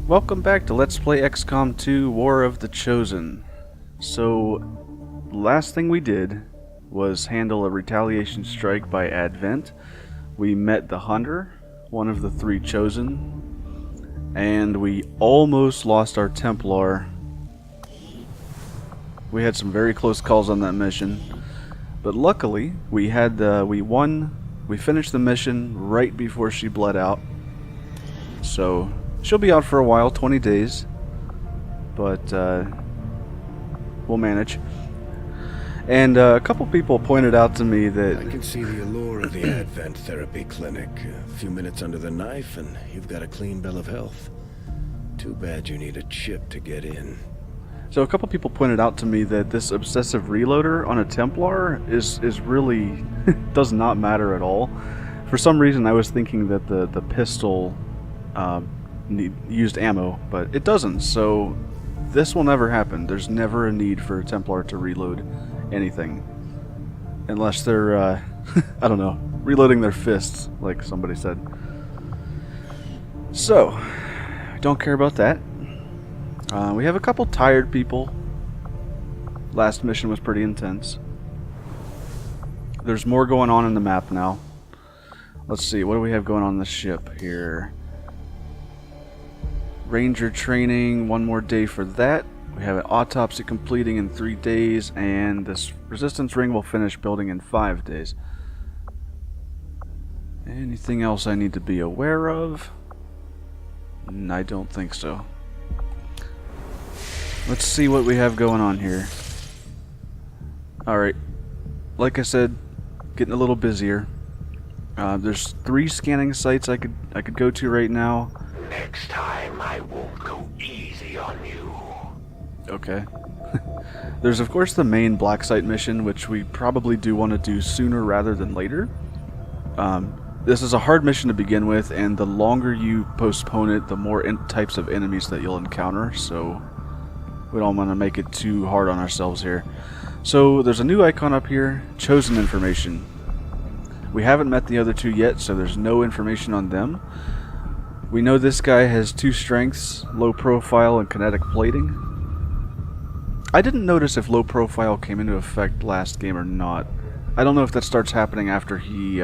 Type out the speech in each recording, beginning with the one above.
Welcome back to Let's Play XCOM 2 War of the Chosen. So, last thing we did was handle a retaliation strike by Advent. We met the Hunter, one of the three Chosen, and we almost lost our Templar. We had some very close calls on that mission, but luckily we finished the mission right before she bled out. So she'll be out for a while, 20 days, but we'll manage. And a couple people pointed out to me that I can see the allure of the Advent Therapy Clinic. A few minutes under the knife and you've got a clean bill of health. Too bad you need a chip to get in. So a couple people pointed out to me that this obsessive reloader on a Templar is really does not matter at all. For some reason I was thinking that the pistol used ammo, but it doesn't, so this will never happen. There's never a need for a Templar to reload anything. Unless they're, I don't know, reloading their fists, like somebody said. So, don't care about that. We have a couple tired people. Last mission was pretty intense. There's more going on in the map now. Let's see, what do we have going on the ship here? Ranger training, one more day for that. We have an autopsy completing in 3 days, and this resistance ring will finish building in 5 days. Anything else I need to be aware of? I don't think so. Let's see what we have going on here. Alright, like I said, getting a little busier. There's 3 scanning sites I could go to right now. Next time I won't go easy on you. Okay. There's of course the main black site mission, which we probably do want to do sooner rather than later. This is a hard mission to begin with, and the longer you postpone it, the more types of enemies that you'll encounter, so we don't want to make it too hard on ourselves here. So there's a new icon up here, Chosen Information. We haven't met the other 2 yet, so there's no information on them. We know this guy has 2 strengths, low profile and kinetic plating. I didn't notice if low profile came into effect last game or not. I don't know if that starts happening after he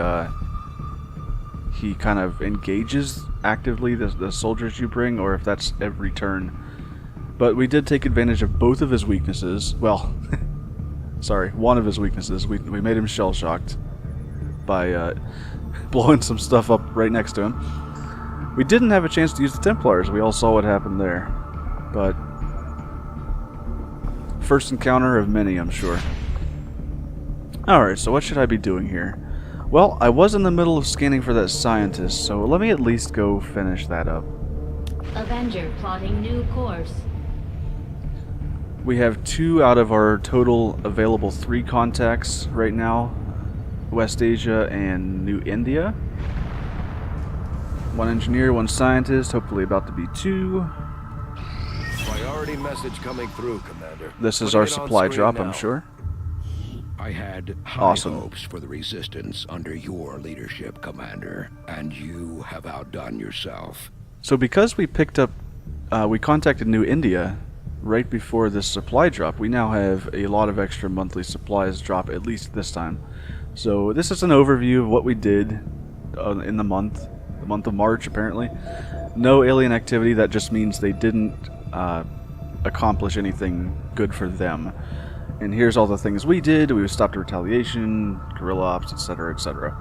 kind of engages actively the soldiers you bring, or if that's every turn. But we did take advantage of both of his weaknesses. Well, sorry, one of his weaknesses. We made him shell-shocked by blowing some stuff up right next to him. We didn't have a chance to use the Templars. We all saw what happened there. But first encounter of many, I'm sure. Alright, so what should I be doing here? Well, I was in the middle of scanning for that scientist, so let me at least go finish that up. Avenger plotting new course. We have 2 out of our total available 3 contacts right now. West Asia and New India. 1 engineer, 1 scientist, hopefully about to be 2. Priority message coming through, Commander. This is Putting our it on supply screen drop, now. I'm sure. I had high Awesome. hopes for the Resistance under your leadership, Commander, and you have outdone yourself. So because we picked up, we contacted New India right before this supply drop, we now have a lot of extra monthly supplies drop, at least this time. So this is an overview of what we did in the month of March, apparently. No alien activity, that just means they didn't accomplish anything good for them. And here's all the things we did. We stopped retaliation, Guerrilla Ops, etc., etc.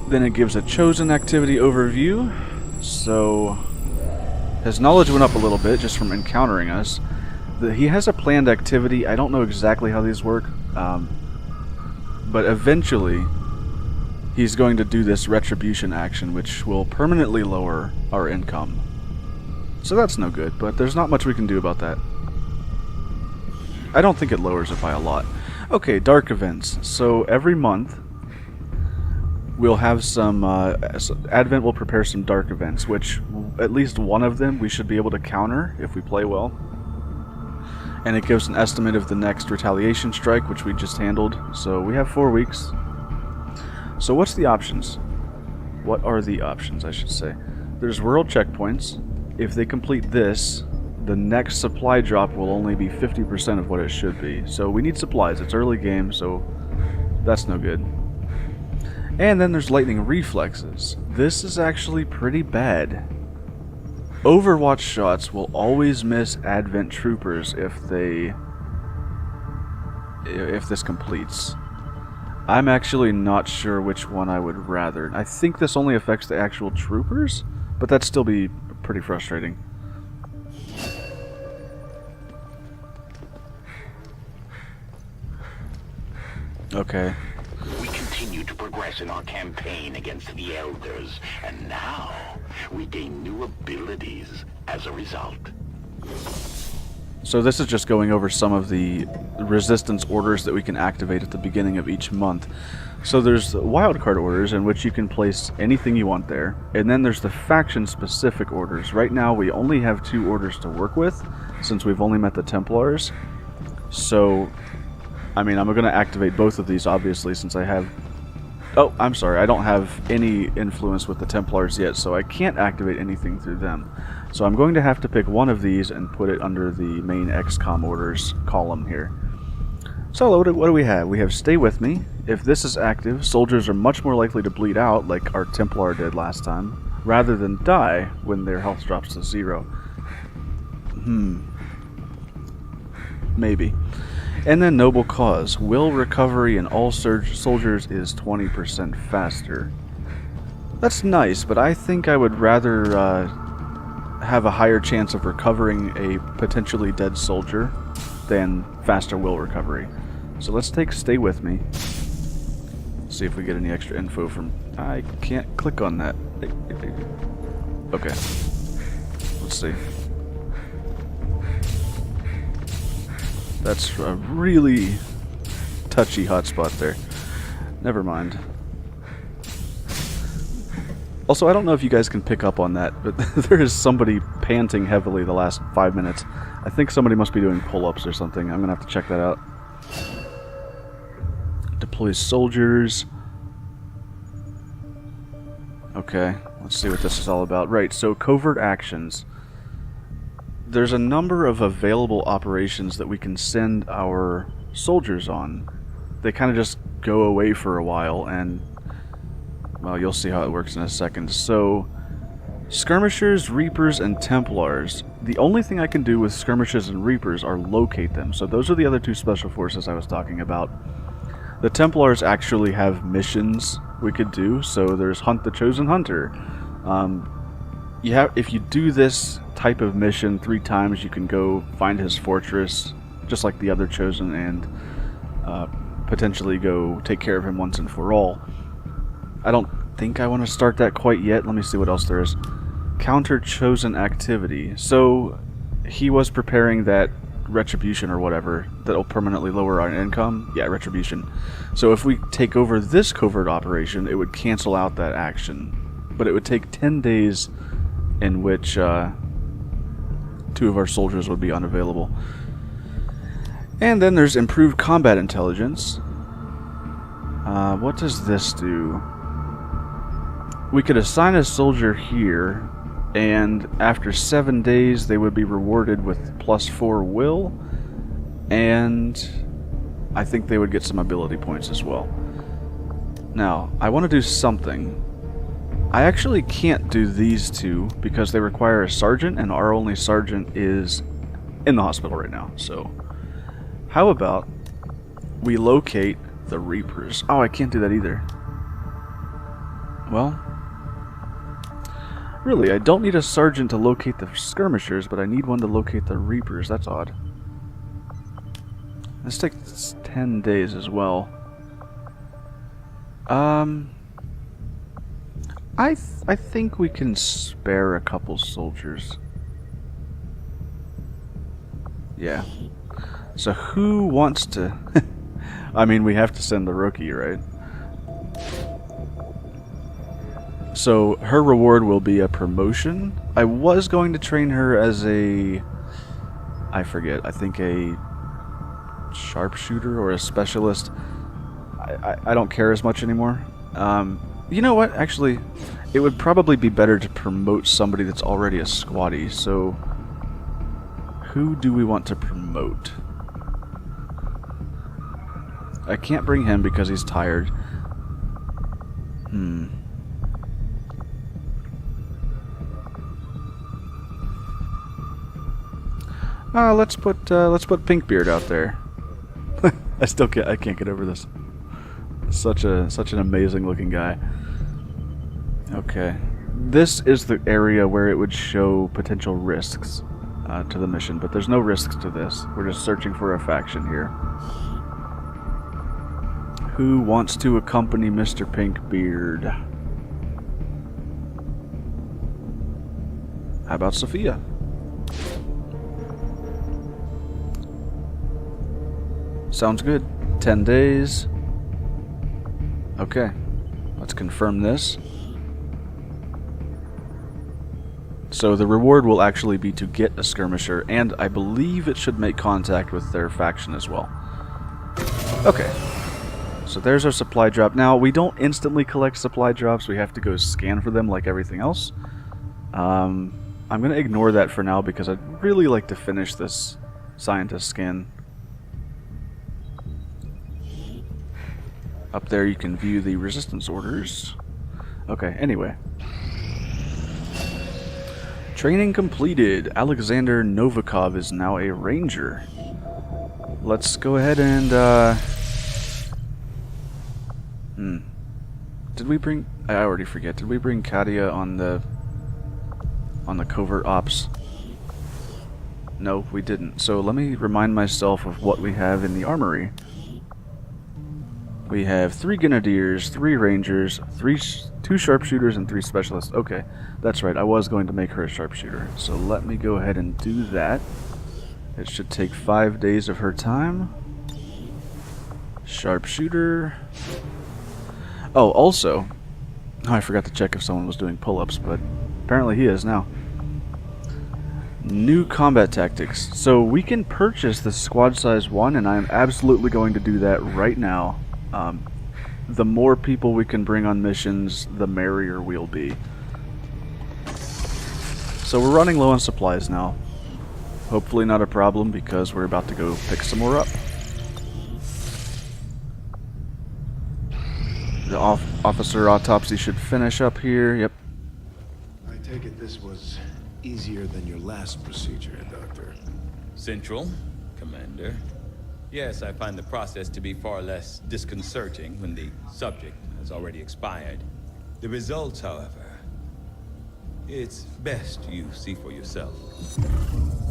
Then it gives a Chosen activity overview. So his knowledge went up a little bit just from encountering us. He has a planned activity. I don't know exactly how these work, but eventually he's going to do this retribution action, which will permanently lower our income. So that's no good, but there's not much we can do about that. I don't think it lowers it by a lot. Okay, dark events. So every month we'll have some, Advent will prepare some dark events, which at least one of them we should be able to counter if we play well. And it gives an estimate of the next retaliation strike, which we just handled. So we have 4 weeks. So what's the options? What are the options, I should say? There's world checkpoints. If they complete this, the next supply drop will only be 50% of what it should be. So we need supplies. It's early game, so that's no good. And then there's lightning reflexes. This is actually pretty bad. Overwatch shots will always miss Advent troopers if this completes. I'm actually not sure which one I would rather. I think this only affects the actual troopers, but that'd still be pretty frustrating. Okay. We continue to progress in our campaign against the Elders, and now we gain new abilities as a result. So this is just going over some of the resistance orders that we can activate at the beginning of each month. So there's the wildcard orders in which you can place anything you want there, and then there's the faction-specific orders. Right now we only have 2 orders to work with, since we've only met the Templars. So, I mean, I'm going to activate both of these, obviously, since I have... Oh, I'm sorry, I don't have any influence with the Templars yet, so I can't activate anything through them. So I'm going to have to pick one of these and put it under the main XCOM orders column here. So what do we have? We have Stay With Me. If this is active, soldiers are much more likely to bleed out, like our Templar did last time, rather than die when their health drops to 0. Maybe. And then Noble Cause. Will recovery in all soldiers is 20% faster. That's nice, but I think I would rather have a higher chance of recovering a potentially dead soldier than faster will recovery. So let's take Stay With Me. See if we get any extra info from... I can't click on that. Okay. Let's see. That's a really touchy hotspot there. Never mind. Also, I don't know if you guys can pick up on that, but there is somebody panting heavily the last 5 minutes. I think somebody must be doing pull-ups or something. I'm going to have to check that out. Deploy soldiers. Okay, let's see what this is all about. Right, so covert actions. There's a number of available operations that we can send our soldiers on. They kind of just go away for a while, and, well, you'll see how it works in a second. So, skirmishers, reapers, and templars. The only thing I can do with skirmishers and reapers are locate them. So those are the other 2 special forces I was talking about. The templars actually have missions we could do. So there's Hunt the Chosen Hunter. If you do this type of mission 3 times, you can go find his fortress, just like the other Chosen, and potentially go take care of him once and for all. I don't think I want to start that quite yet. Let me see what else there is. Counter Chosen activity. So he was preparing that retribution or whatever that'll permanently lower our income. Yeah, retribution. So if we take over this covert operation, it would cancel out that action. But it would take 10 days in which 2 of our soldiers would be unavailable. And then there's improved combat intelligence. What does this do? We could assign a soldier here, and after 7 days they would be rewarded with +4 will, and I think they would get some ability points as well. Now, I want to do something. I actually can't do these 2 because they require a sergeant, and our only sergeant is in the hospital right now. So, how about we locate the Reapers? Oh, I can't do that either. Well, really, I don't need a sergeant to locate the skirmishers, but I need one to locate the Reapers. That's odd. This takes 10 days as well. I think we can spare a couple soldiers. Yeah. So who wants to... I mean, we have to send the rookie, right? So her reward will be a promotion. I was going to train her as a... I forget. I think a sharpshooter or a specialist. I don't care as much anymore. You know what? Actually, it would probably be better to promote somebody that's already a squatty. So, who do we want to promote? I can't bring him because he's tired. Let's put Pinkbeard out there. I can't get over this. Such an amazing looking guy. Okay, this is the area where it would show potential risks to the mission, but there's no risks to this. We're just searching for a faction here. Who wants to accompany Mr. Pinkbeard? How about Sophia? Sounds good. 10 days. Okay. Let's confirm this. So the reward will actually be to get a skirmisher, and I believe it should make contact with their faction as well. Okay. So there's our supply drop. Now, we don't instantly collect supply drops. We have to go scan for them like everything else. I'm going to ignore that for now because I'd really like to finish this scientist scan. Up there you can view the resistance orders. Okay, anyway. Training completed. Alexander Novikov is now a ranger. Let's go ahead and did we bring... I already forget. Did we bring Katia on the covert ops? No, we didn't. So let me remind myself of what we have in the armory. We have 3 Grenadiers, 3 Rangers, 2 Sharpshooters, and 3 Specialists. Okay, that's right. I was going to make her a Sharpshooter. So let me go ahead and do that. It should take 5 days of her time. Sharpshooter. Oh, also, I forgot to check if someone was doing pull-ups, but apparently he is now. New combat tactics. So we can purchase the squad size 1, and I am absolutely going to do that right now. The more people we can bring on missions, the merrier we'll be. So we're running low on supplies now. Hopefully not a problem because we're about to go pick some more up. The officer autopsy should finish up here. Yep. I take it this was easier than your last procedure, Doctor. Central, Commander. Yes, I find the process to be far less disconcerting when the subject has already expired. The results, however, it's best you see for yourself.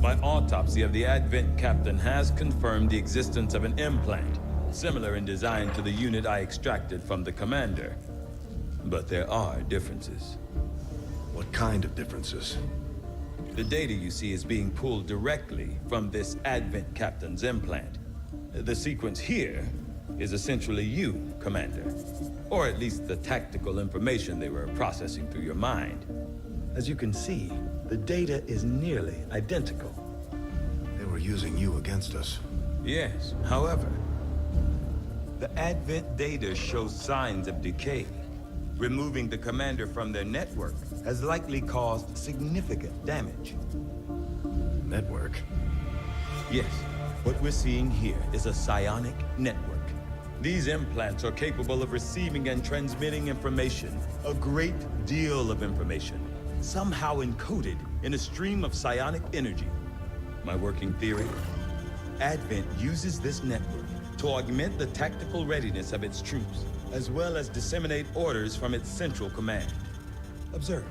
My autopsy of the Advent captain has confirmed the existence of an implant, similar in design to the unit I extracted from the commander. But there are differences. What kind of differences? The data you see is being pulled directly from this Advent captain's implant. The sequence here is essentially you, Commander. Or at least the tactical information they were processing through your mind. As you can see, the data is nearly identical. They were using you against us. Yes, however, the Advent data shows signs of decay. Removing the commander from their network has likely caused significant damage. Network? Yes. What we're seeing here is a psionic network. These implants are capable of receiving and transmitting information, a great deal of information, somehow encoded in a stream of psionic energy. My working theory? Advent uses this network to augment the tactical readiness of its troops, as well as disseminate orders from its central command. Observe.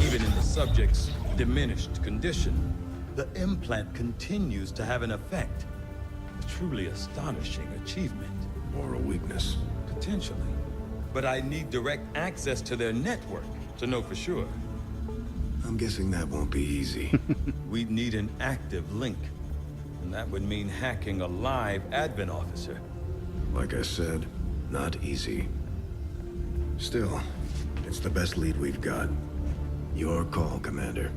Even in the subject's diminished condition, the implant continues to have an effect. A truly astonishing achievement. Or a weakness? Potentially. But I need direct access to their network to know for sure. I'm guessing that won't be easy. We'd need an active link. And that would mean hacking a live Advent officer. Like I said, not easy. Still, it's the best lead we've got. Your call, Commander.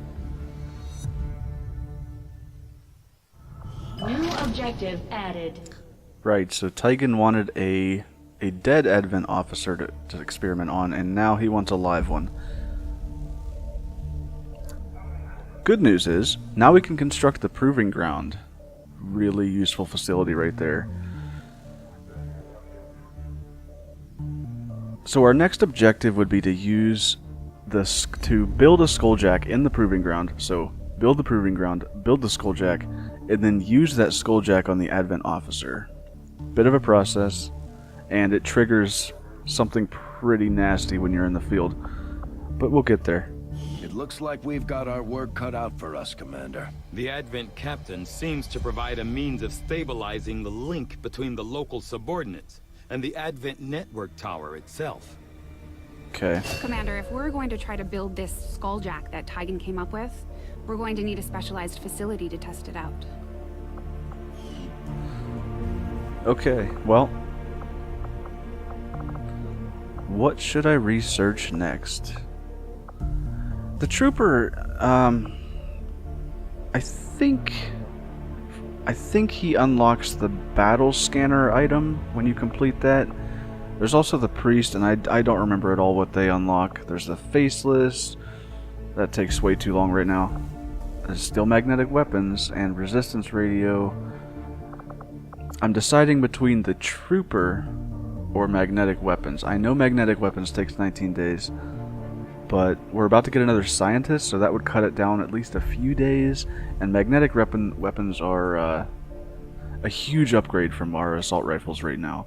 New objective added. Right, so Tigan wanted a dead Advent officer to experiment on, and now he wants a live one. Good news is, now we can construct the proving ground. Really useful facility right there. So our next objective would be to use this to build a skulljack in the proving ground. So build the proving ground, build the skulljack, and then use that skulljack on the Advent officer. Bit of a process, and it triggers something pretty nasty when you're in the field. But we'll get there. It looks like we've got our work cut out for us, Commander. The Advent captain seems to provide a means of stabilizing the link between the local subordinates and the Advent network tower itself. Okay. Commander, if we're going to try to build this skulljack that Tigan came up with, we're going to need a specialized facility to test it out. Okay, well, what should I research next? The trooper, I think he unlocks the battle scanner item when you complete that. There's also the priest, and I don't remember at all what they unlock. There's the faceless. That takes way too long right now. There's still magnetic weapons and resistance radio. I'm deciding between the trooper or magnetic weapons. I know magnetic weapons takes 19 days, but we're about to get another scientist, so that would cut it down at least a few days. And magnetic weapons are a huge upgrade from our assault rifles right now.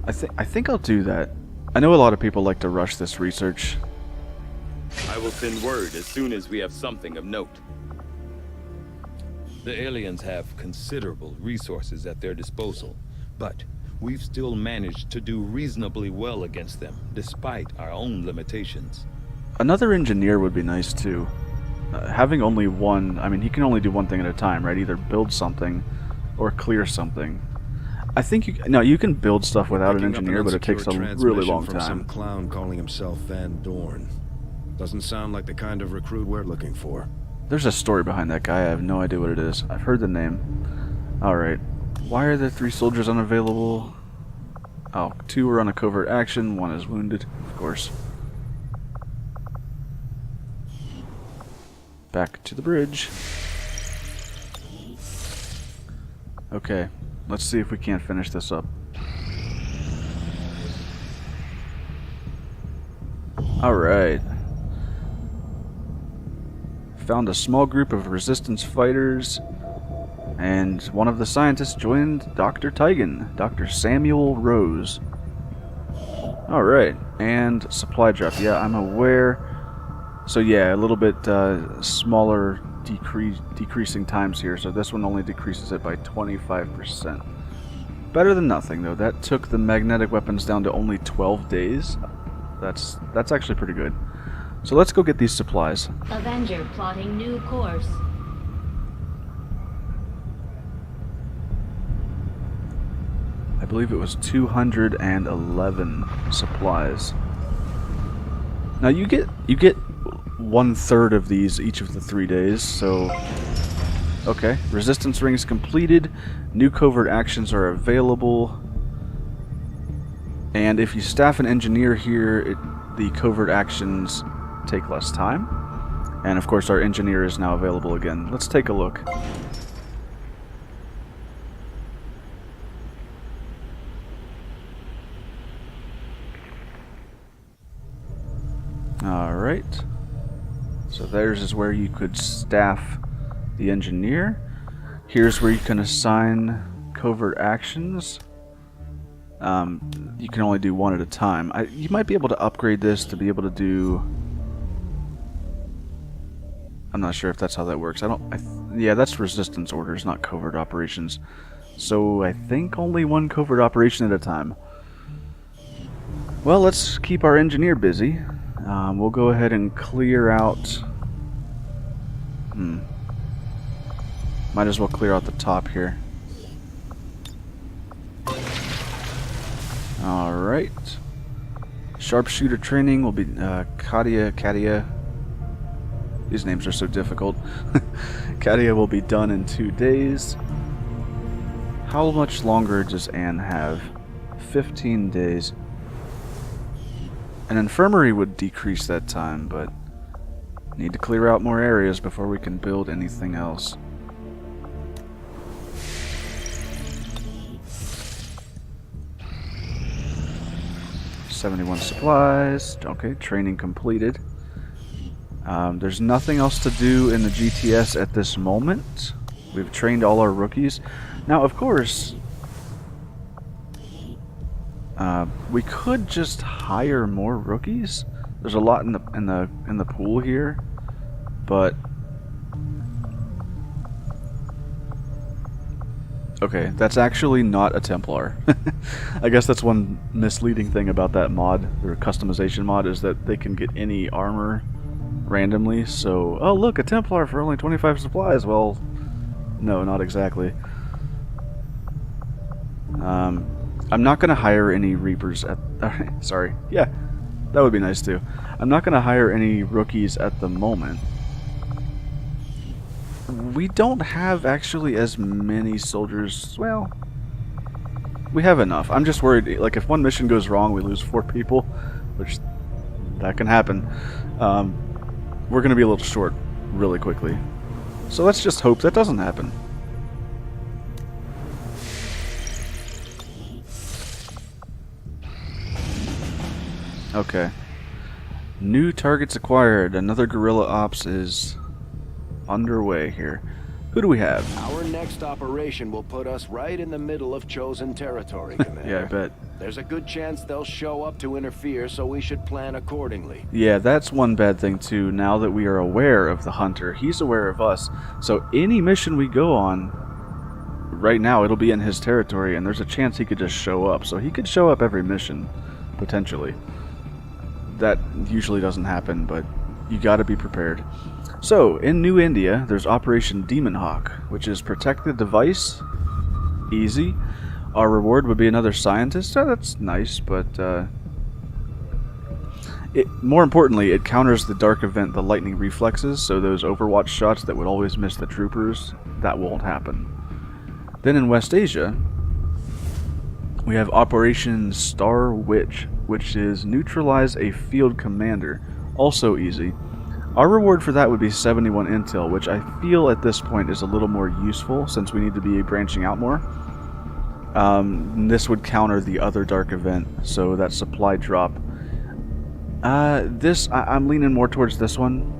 I think I'll do that. I know a lot of people like to rush this research. I will send word as soon as we have something of note. The aliens have considerable resources at their disposal, but we've still managed to do reasonably well against them, despite our own limitations. Another engineer would be nice too. Having only one, I mean, he can only do one thing at a time, right? Either build something or clear something. I think you can build stuff without an engineer, but it takes a really long from some time. clown calling himself Van Dorn. Doesn't sound like the kind of recruit we're looking for. There's a story behind that guy. I have no idea what it is. I've heard the name. Alright. Why are there 3 soldiers unavailable? Oh, 2 are on a covert action, 1 is wounded, of course. Back to the bridge. Okay, let's see if we can't finish this up. Alright. Found a small group of resistance fighters, and one of the scientists joined Dr. Tigan, Dr. Samuel Rose. Alright, and supply drop. Yeah, I'm aware. So yeah, a little bit smaller decreasing times here, so this one only decreases it by 25%. Better than nothing, though. That took the magnetic weapons down to only 12 days. That's actually pretty good. So let's go get these supplies. Avenger plotting new course. I believe it was 211 supplies. Now you get 1/3 of these each of the 3 days, so okay. Resistance rings completed. New covert actions are available. And if you staff an engineer here, the covert actions take less time. And of course our engineer is now available again. Let's take a look. Alright. So theirs is where you could staff the engineer. Here's where you can assign covert actions. You can only do 1 at a time. You might be able to upgrade this to be able to do... I'm not sure if that's how that works. Yeah, that's resistance orders, not covert operations. So I think only 1 covert operation at a time. Well, let's keep our engineer busy. We'll go ahead and clear out... Might as well clear out the top here. Alright. Sharpshooter training will be Katia. These names are so difficult. Katia will be done in 2 days. How much longer does Anne have? 15 days. An infirmary would decrease that time, but need to clear out more areas before we can build anything else. $71 supplies. Okay, training completed. There's nothing else to do in the GTS at this moment. We've trained all our rookies. Now, of course, we could just hire more rookies. There's a lot in the pool here, but okay, that's actually not a Templar. I guess that's one misleading thing about that mod, their customization mod, is that they can get any armor randomly. So, oh look, a Templar for only 25 supplies. Well, no, not exactly. I'm not going to hire any Reapers at... sorry. Yeah, that would be nice too. I'm not going to hire any rookies at the moment. We don't have actually as many soldiers. Well, we have enough. I'm just worried, like, if one mission goes wrong, we lose 4 people, which that can happen. We're going to be a little short really quickly. So let's just hope that doesn't happen. Okay. New targets acquired. Another Guerrilla Ops is underway here. Who do we have? Our next operation will put us right in the middle of chosen territory, Commander. Yeah, I bet. There's a good chance they'll show up to interfere, so we should plan accordingly. Yeah, that's one bad thing too. Now that we are aware of the Hunter, he's aware of us. So any mission we go on, right now it'll be in his territory, and there's a chance he could just show up. So he could show up every mission, potentially. That usually doesn't happen, but you gotta be prepared. So, in New India, there's Operation Demon Hawk, which is protect the device. Easy. Our reward would be another scientist. Oh, that's nice, but more importantly, it counters the dark event, the lightning reflexes, so those Overwatch shots that would always miss the troopers, that won't happen. Then in West Asia, we have Operation Star Witch, which is neutralize a field commander. Also easy. Our reward for that would be 71 intel, which I feel at this point is a little more useful since we need to be branching out more. This would counter the other dark event, so that supply drop. I'm leaning more towards this one.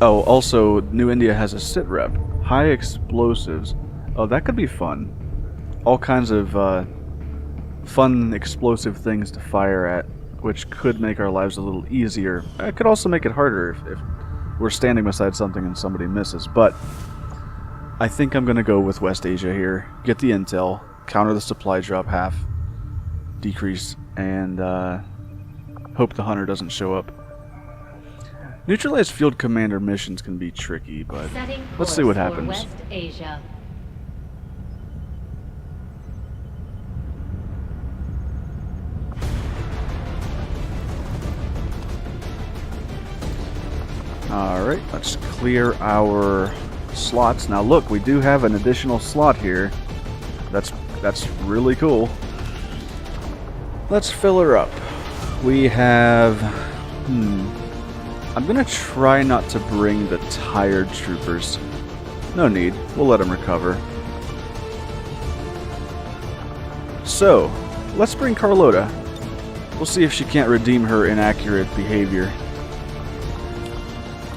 Oh, also, New India has a sit rep. High explosives. Oh, that could be fun. All kinds of fun explosive things to fire at, which could make our lives a little easier. It could also make it harder if we're standing beside something and somebody misses, but I think I'm going to go with West Asia here. Get the intel, counter the supply drop half, decrease, and hope the Hunter doesn't show up. Neutralize field commander missions can be tricky, but let's see what happens. West Asia. Alright, let's clear our slots. Now look, we do have an additional slot here. That's really cool. Let's fill her up. We have... I'm gonna try not to bring the tired troopers. No need. We'll let them recover. So, let's bring Carlota. We'll see if she can't redeem her inaccurate behavior.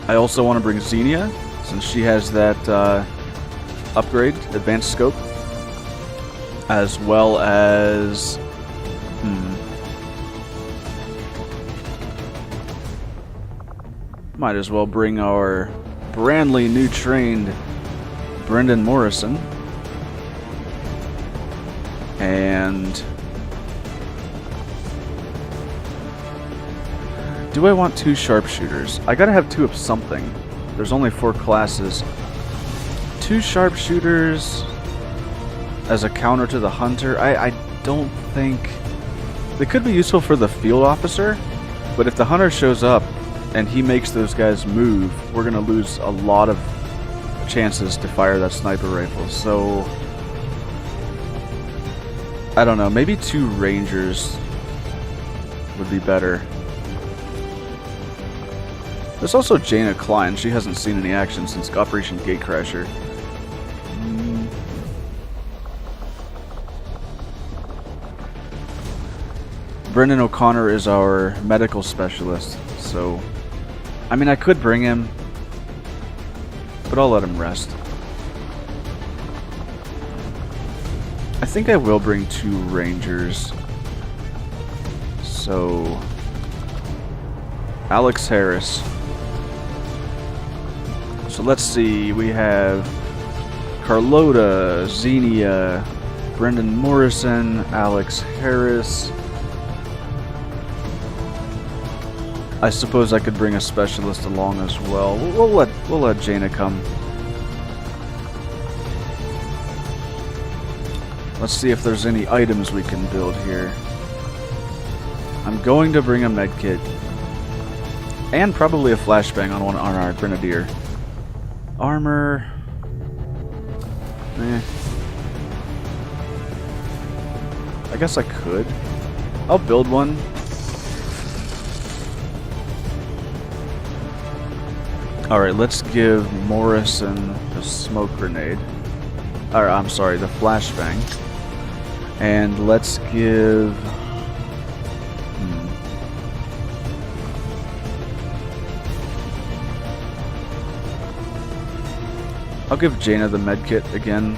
I also want to bring Xenia, since she has that upgrade, advanced scope, as well as... Might as well bring our brandly new trained Brendan Morrison. And... do I want 2 sharpshooters? I gotta have 2 of something. There's only 4 classes. 2 sharpshooters as a counter to the Hunter. I don't think... they could be useful for the field officer, but if the Hunter shows up, and he makes those guys move, we're going to lose a lot of chances to fire that sniper rifle. So, I don't know, maybe 2 Rangers would be better. There's also Jaina Klein. She hasn't seen any action since Operation Gatecrasher. Brendan O'Connor is our medical specialist, so I mean I could bring him, but I'll let him rest. I think I will bring 2 Rangers. So Alex Harris. So let's see, we have Carlota, Xenia, Brendan Morrison, Alex Harris. I suppose I could bring a specialist along as well. We'll let Jaina come. Let's see if there's any items we can build here. I'm going to bring a medkit and probably a flashbang on our grenadier. Armor. I guess I could. I'll build one. Alright, let's give Morrison the smoke grenade. Or, I'm sorry, the flashbang. And let's give... I'll give Jaina the medkit again.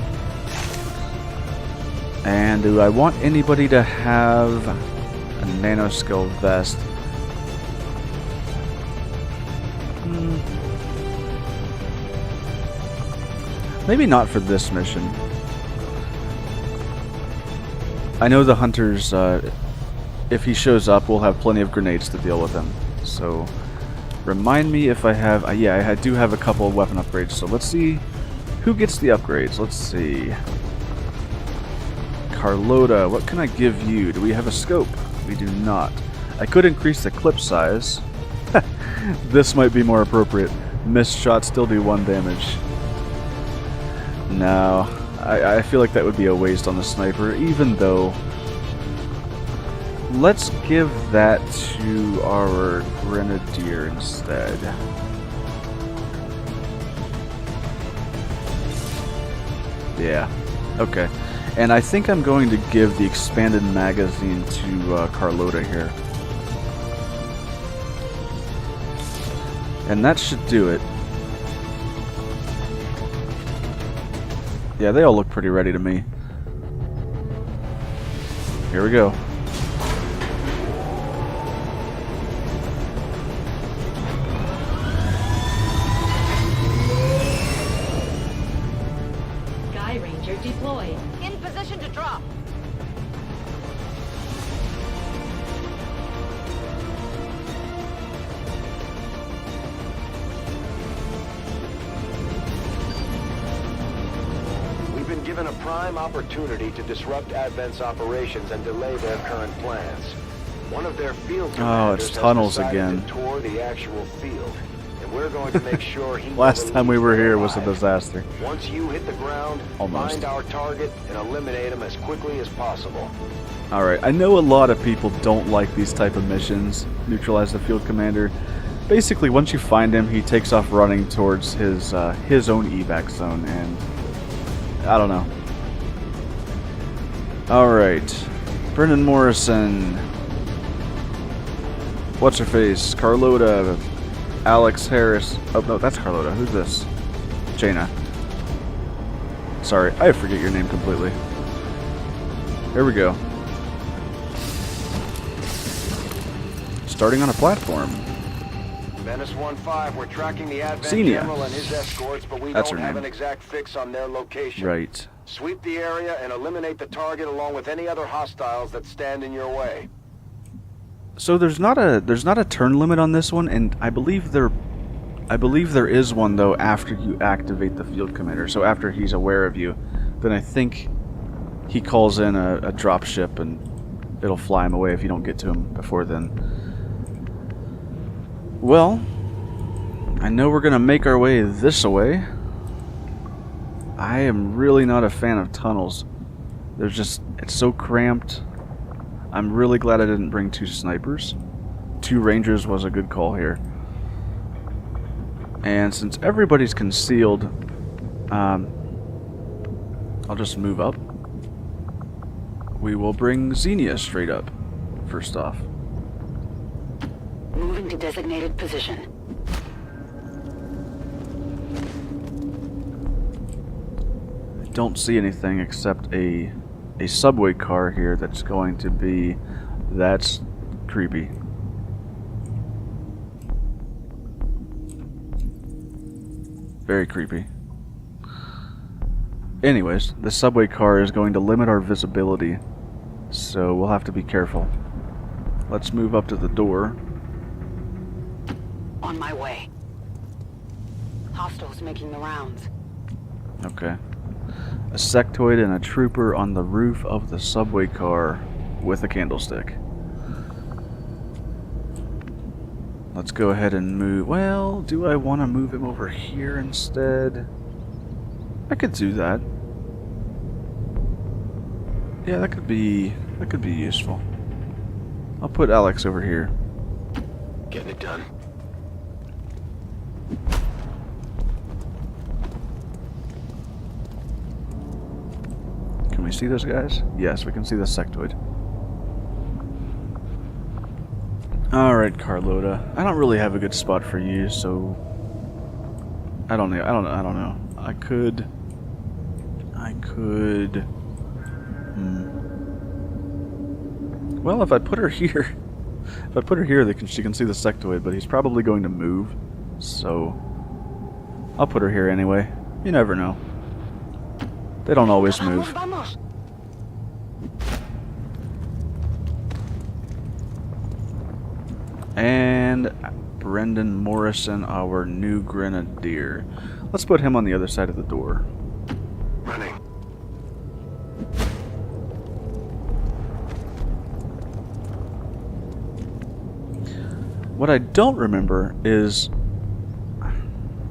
And do I want anybody to have a nanoscale vest? Maybe not for this mission. I know the hunters, if he shows up, we'll have plenty of grenades to deal with him. So, remind me if I have... yeah, I do have a couple of weapon upgrades, so let's see who gets the upgrades. Let's see. Carlota, what can I give you? Do we have a scope? We do not. I could increase the clip size. This might be more appropriate. Missed shots still do 1 damage. No, I feel like that would be a waste on the sniper, even though... Let's give that to our grenadier instead. Yeah, okay. And I think I'm going to give the expanded magazine to Carlota here. And that should do it. Yeah, they all look pretty ready to me. Here we go. Sky Ranger deployed. In position to drop. Given a prime opportunity to disrupt Advent's operations and delay their current plans. One of their field commanders it's tunnels has decided again. to tour the actual field, and we're going to make sure he Last time we were here was a disaster. Once you hit the ground, Almost. find our target and eliminate him as quickly as possible. Alright, I know a lot of people don't like these type of missions. Neutralize the field commander. Basically, once you find him, he takes off running towards his own evac zone, and I don't know. Alright. Brendan Morrison. What's her face? Carlota. Alex Harris. Oh, no, that's Carlota. Who's this? Jaina. Sorry, I forget your name completely. Here we go. Starting on a platform. Menace 1-5, we're tracking the Advent Xenia. General and his escorts, but we That's don't her have name. an exact fix on their location. Right. Sweep the area and eliminate the target along with any other hostiles that stand in your way. So there's not a turn limit on this one, and I believe there is one though after you activate the field commander. So after he's aware of you, then I think he calls in a drop ship and it'll fly him away if you don't get to him before then. Well, I know we're gonna make our way this way. I am really not a fan of tunnels. It's so cramped. I'm really glad I didn't bring 2 snipers. 2 rangers was a good call here. And since everybody's concealed, I'll just move up. We will bring Xenia straight up, first off. Moving to designated position. I don't see anything except a subway car here that's going to be... That's creepy. Very creepy. Anyways, the subway car is going to limit our visibility, so we'll have to be careful. Let's move up to the door. On my way. Hostiles making the rounds. Okay. A sectoid and a trooper on the roof of the subway car with a candlestick. Let's go ahead and move. Well, do I want to move him over here instead? I could do that. Yeah, that could be useful. I'll put Alex over here. Getting it done. Can we see those guys? Yes, we can see the sectoid. Alright, Carlota. I don't really have a good spot for you, so I don't know. I could Well, if I put her here, she can see the sectoid, but he's probably going to move. So I'll put her here anyway. You never know. They don't always move. And Brendan Morrison, our new grenadier. Let's put him on the other side of the door. Running. What I don't remember is,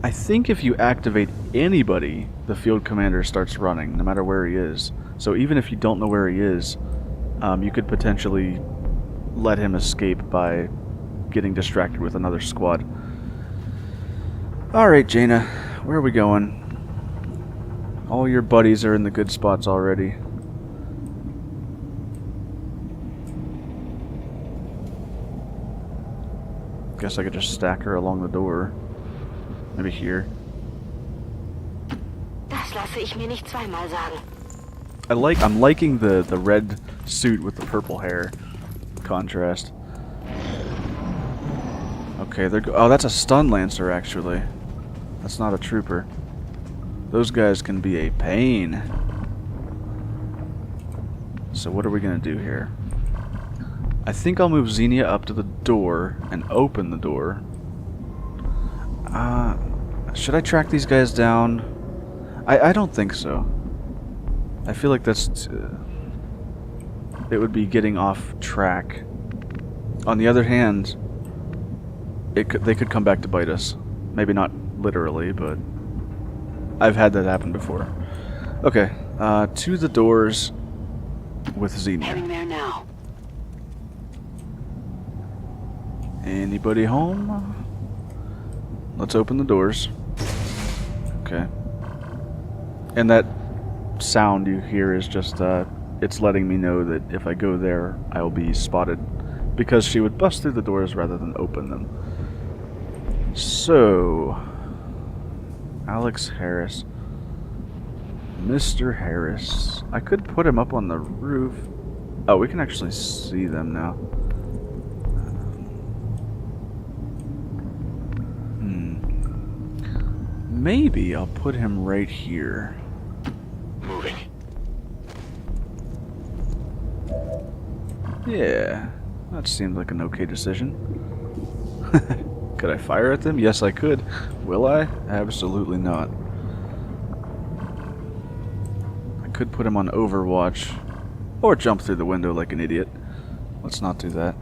I think if you activate anybody, the field commander starts running, no matter where he is. So even if you don't know where he is, you could potentially let him escape by getting distracted with another squad. Alright, Jaina, where are we going? All your buddies are in the good spots already. Guess I could just stack her along the door. Maybe here. Das lasse ich mir nicht zweimal sagen. I'm liking the red suit with the purple hair contrast. Okay, oh, that's a stun lancer actually. That's not a trooper. Those guys can be a pain. So what are we gonna do here? I think I'll move Xenia up to the door and open the door. Should I track these guys down? I don't think so. I feel like that's... it would be getting off track. On the other hand, they could come back to bite us. Maybe not literally, but I've had that happen before. Okay, to the doors with Xenia. Heading there now. Anybody home? Let's open the doors. Okay. And that sound you hear is just, it's letting me know that if I go there, I'll be spotted. Because she would bust through the doors rather than open them. So... Alex Harris. Mr. Harris. I could put him up on the roof. Oh, we can actually see them now. Maybe I'll put him right here. Moving. Yeah, that seemed like an okay decision. Could I fire at them? Yes, I could. Will I? Absolutely not. I could put him on Overwatch, or jump through the window like an idiot. Let's not do that.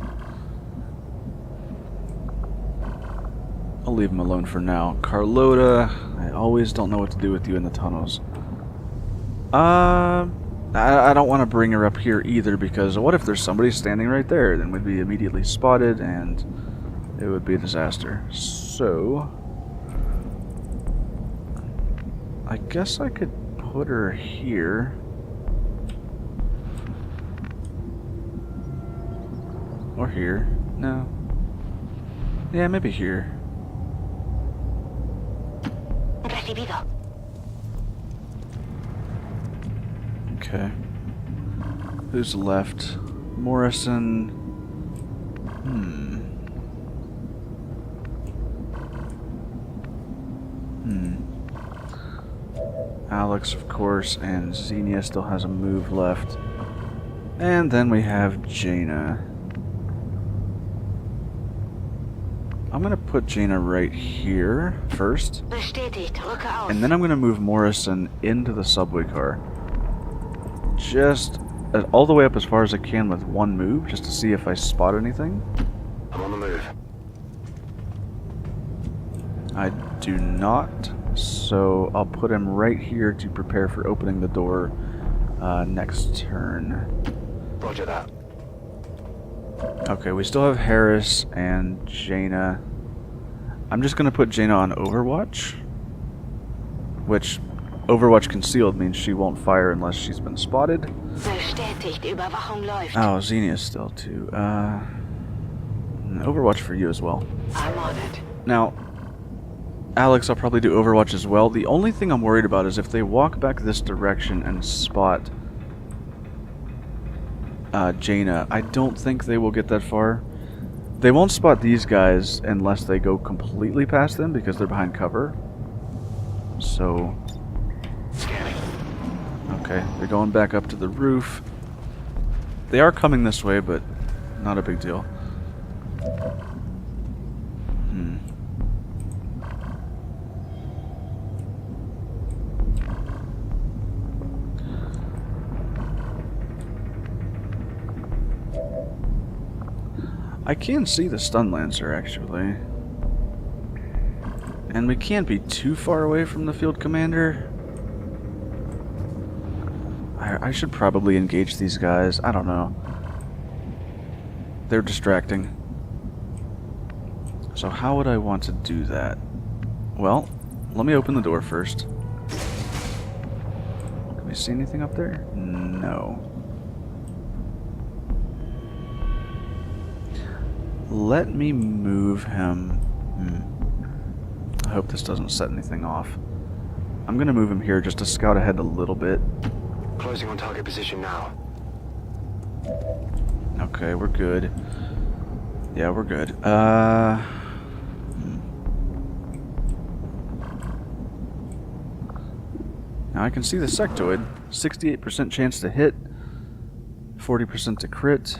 I'll leave him alone for now. Carlota, I always don't know what to do with you in the tunnels. I don't want to bring her up here either, because what if there's somebody standing right there? Then we'd be immediately spotted and it would be a disaster. So I guess I could put her here. Or here. No. Yeah, maybe here. Recibido. Okay. Who's left? Morrison. Alex, of course, and Xenia still has a move left. And then we have Jaina. I'm going to put Jaina right here first. Bestätigt. Rücke aus. And then I'm going to move Morrison into the subway car. Just all the way up as far as I can with one move, just to see if I spot anything. I'm on the move. I do not, so I'll put him right here to prepare for opening the door next turn. Roger that. Okay, we still have Harris and Jaina. I'm just going to put Jaina on Overwatch, which Overwatch concealed means she won't fire unless she's been spotted. Bestätigt. Überwachung läuft. Oh, Xenia's still too. Overwatch for you as well. I'm on it. Now, Alex, I'll probably do Overwatch as well. The only thing I'm worried about is if they walk back this direction and spot Jaina. I don't think they will get that far. They won't spot these guys unless they go completely past them because they're behind cover. So, okay, they're going back up to the roof. They are coming this way, but not a big deal. I can see the stun lancer actually, and we can't be too far away from the field commander. I should probably engage these guys. I don't know. They're distracting. So how would I want to do that? Well, let me open the door first. Can we see anything up there? No. Let me move him. I hope this doesn't set anything off. I'm going to move him here just to scout ahead a little bit. Closing on target position now. Okay, we're good. Yeah, we're good. Now I can see the sectoid. 68% chance to hit. 40% to crit.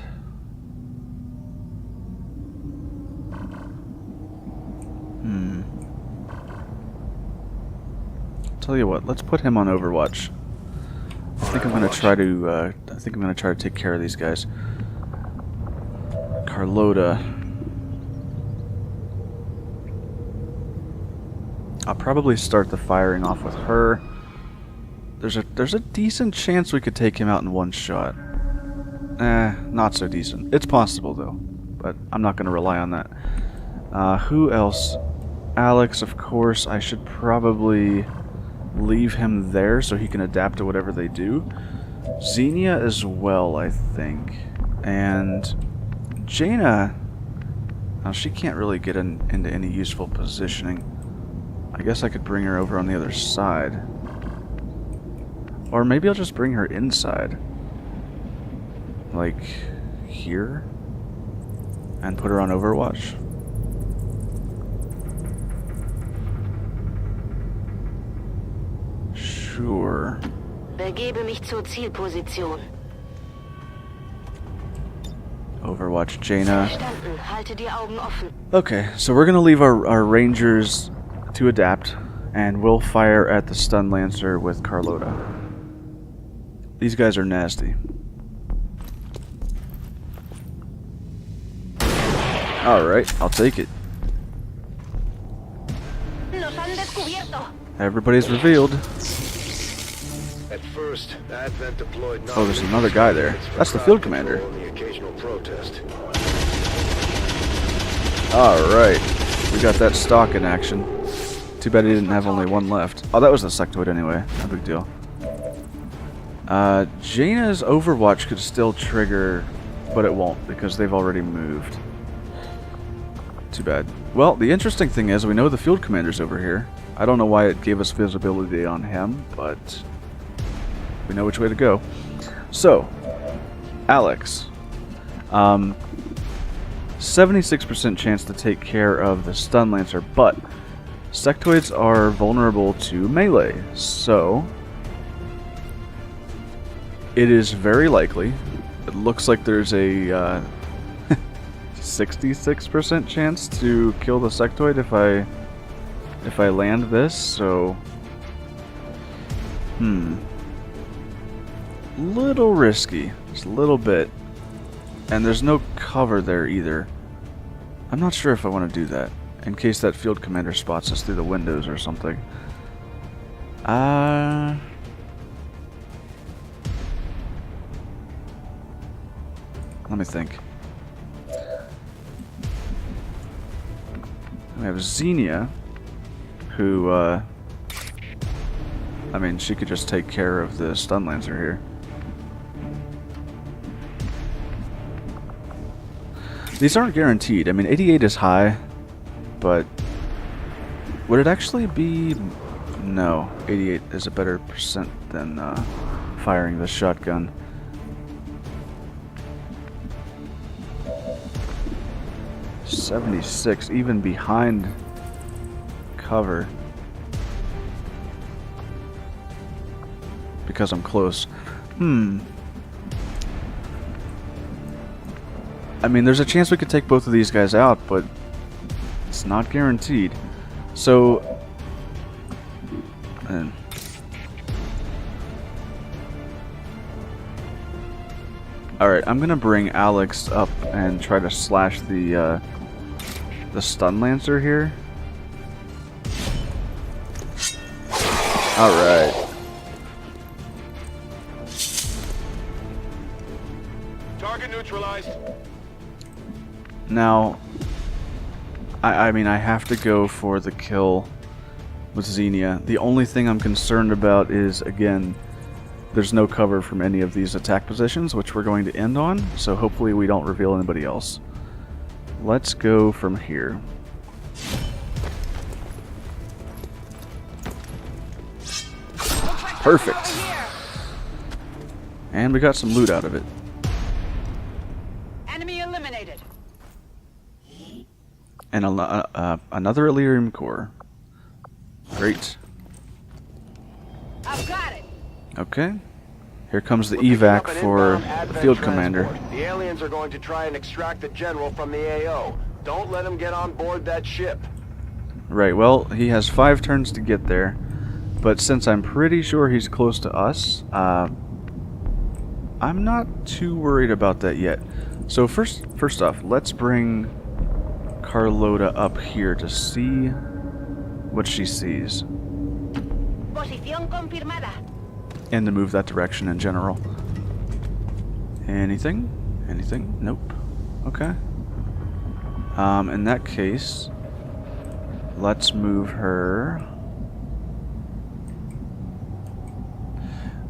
Tell you what, let's put him on Overwatch. I think I'm gonna try to take care of these guys. Carlota. I'll probably start the firing off with her. There's a decent chance we could take him out in one shot. Not so decent. It's possible though, but I'm not gonna rely on that. Who else? Alex, of course. I should probably leave him there so he can adapt to whatever they do. Xenia as well, I think. And Jaina, now she can't really get into any useful positioning. I guess I could bring her over on the other side. Or maybe I'll just bring her inside. Like here. And put her on Overwatch. Sure. Begebe mich zur Zielposition. Overwatch Jaina. Verstanden. Halte die Augen offen. Okay, so we're gonna leave our rangers to adapt, and we'll fire at the stun lancer with Carlota. These guys are nasty. Alright, I'll take it. Everybody's revealed. At first, Advent deployed Oh, there's another guy there. That's the field commander. The occasional protest. Alright. We got that stock in action. Too bad he didn't have only one left. Oh, that was the sectoid anyway. No big deal. Jaina's Overwatch could still trigger, but it won't because they've already moved. Too bad. Well, the interesting thing is we know the field commander's over here. I don't know why it gave us visibility on him, but we know which way to go. So, Alex. 76% chance to take care of the Stun Lancer, but sectoids are vulnerable to melee, so it is very likely. It looks like there's a 66% chance to kill the sectoid if I land this. So, little risky, just a little bit, and there's no cover there either. I'm not sure if I want to do that in case that field commander spots us through the windows or something. Let me think. We have Xenia, who, I mean, she could just take care of the Stun Lancer here. These aren't guaranteed. I mean, 88 is high, but would it actually be... No, 88 is a better percent than firing the shotgun. .76, even behind cover. Because I'm close. I mean, there's a chance we could take both of these guys out, but it's not guaranteed. So... Alright, I'm gonna bring Alex up and try to slash the Stun Lancer here. Alright. Target neutralized. Now, I mean, I have to go for the kill with Xenia. The only thing I'm concerned about is, again, there's no cover from any of these attack positions, which we're going to end on, so hopefully we don't reveal anybody else. Let's go from here. Perfect. And we got some loot out of it. Enemy eliminated. And another Elerium core. Great. I've got it. Okay. Here comes the evac for the field commander. The aliens are going to try and extract the general from the AO. Don't let him get on board that ship. Right, well, he has 5 turns to get there. But since I'm pretty sure he's close to us, I'm not too worried about that yet. So first off, let's bring Carlota up here to see what she sees. Posición confirmada. And to move that direction in general. Anything? Anything? Nope. Okay. In that case, let's move her.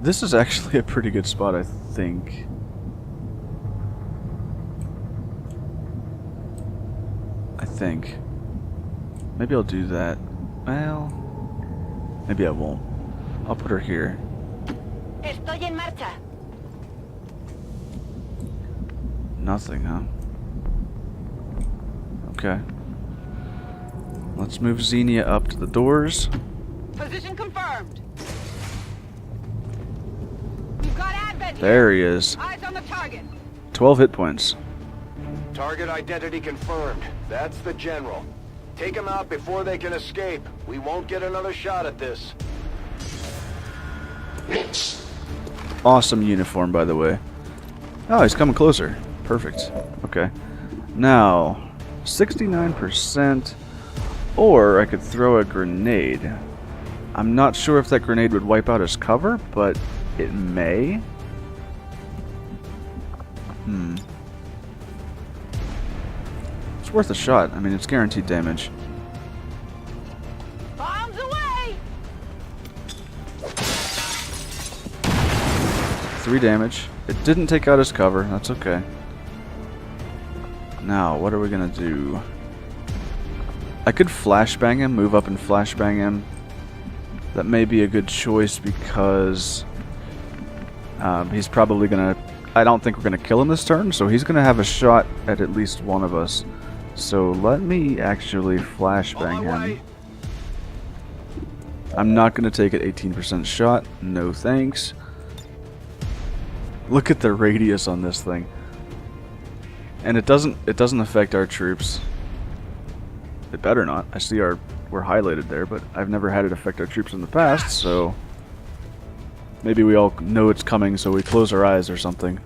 This is actually a pretty good spot, I think. Maybe I'll do that. Well, maybe I won't. I'll put her here. Estoy en marcha. Nothing, huh? Okay. Let's move Xenia up to the doors. Position confirmed. We've got Advent here. There he is. Eyes on the target. 12 hit points. Target identity confirmed. That's the general. Take him out before they can escape. We won't get another shot at this. Awesome uniform, by the way. Oh, he's coming closer. Perfect. Okay. Now, 69%. Or I could throw a grenade. I'm not sure if that grenade would wipe out his cover, but it may. It's worth a shot. I mean, it's guaranteed damage. Bombs away! 3 damage. It didn't take out his cover. That's okay. Now, what are we gonna do? I could flashbang him, move up and flashbang him. That may be a good choice because he's probably gonna... I don't think we're gonna kill him this turn, so he's gonna have a shot at least one of us. So let me actually flashbang him. I'm not gonna take an 18% shot. No thanks. Look at the radius on this thing. And it doesn't affect our troops. It better not. I see we're highlighted there, but I've never had it affect our troops in the past, so maybe we all know it's coming, so we close our eyes or something.